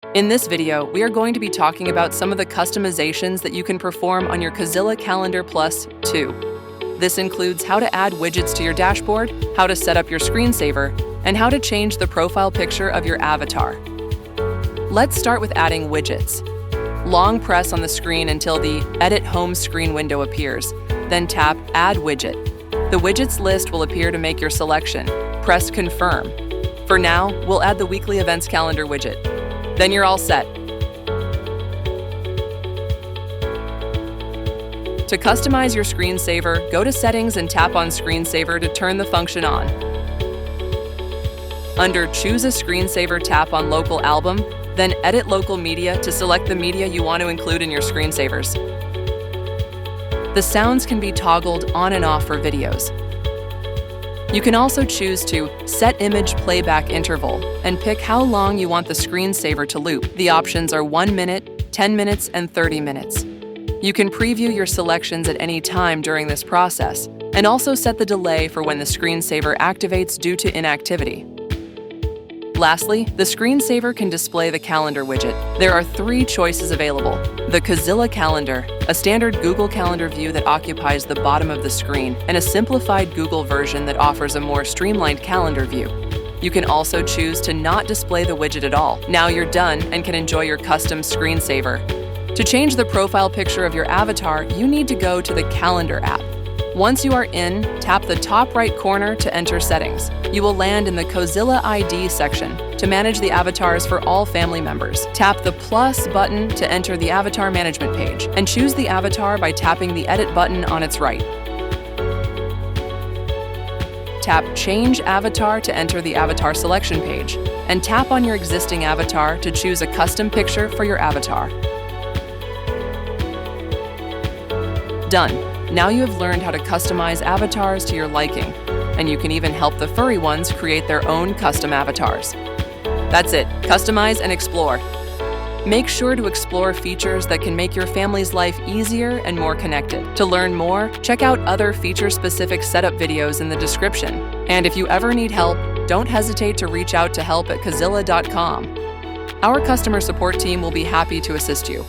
In this video, we are going to be talking about some of the customizations that you can perform on your Cozyla Calendar Plus 2. This includes how to add widgets to your dashboard, how to set up your screensaver, and how to change the profile picture of your avatar. Let's start with adding widgets. Long press on the screen until the Edit Home screen window appears, then tap Add Widget. The widgets list will appear to make your selection. Press Confirm. For now, we'll add the weekly events calendar widget. Then you're all set. To customize your screensaver, go to Settings and tap on Screensaver to turn the function on. Under Choose a Screensaver, tap on Local Album, then Edit Local Media to select the media you want to include in your screensavers. The sounds can be toggled on and off for videos. You can also choose to set image playback interval and pick how long you want the screensaver to loop. The options are 1 minute, 10 minutes, and 30 minutes. You can preview your selections at any time during this process and also set the delay for when the screensaver activates due to inactivity. Lastly, the screensaver can display the calendar widget. There are 3 choices available. The Cozyla Calendar, a standard Google Calendar view that occupies the bottom of the screen, and a simplified Google version that offers a more streamlined calendar view. You can also choose to not display the widget at all. Now you're done and can enjoy your custom screensaver. To change the profile picture of your avatar, you need to go to the Calendar app. Once you are in, tap the top right corner to enter settings. You will land in the Cozyla ID section to manage the avatars for all family members. Tap the plus button to enter the avatar management page, and choose the avatar by tapping the edit button on its right. Tap Change Avatar to enter the avatar selection page, and tap on your existing avatar to choose a custom picture for your avatar. Done. Now you have learned how to customize avatars to your liking, and you can even help the furry ones create their own custom avatars. That's it. Customize and explore. Make sure to explore features that can make your family's life easier and more connected. To learn more, check out other feature-specific setup videos in the description. And if you ever need help, don't hesitate to reach out to help@cozyla.com. Our customer support team will be happy to assist you.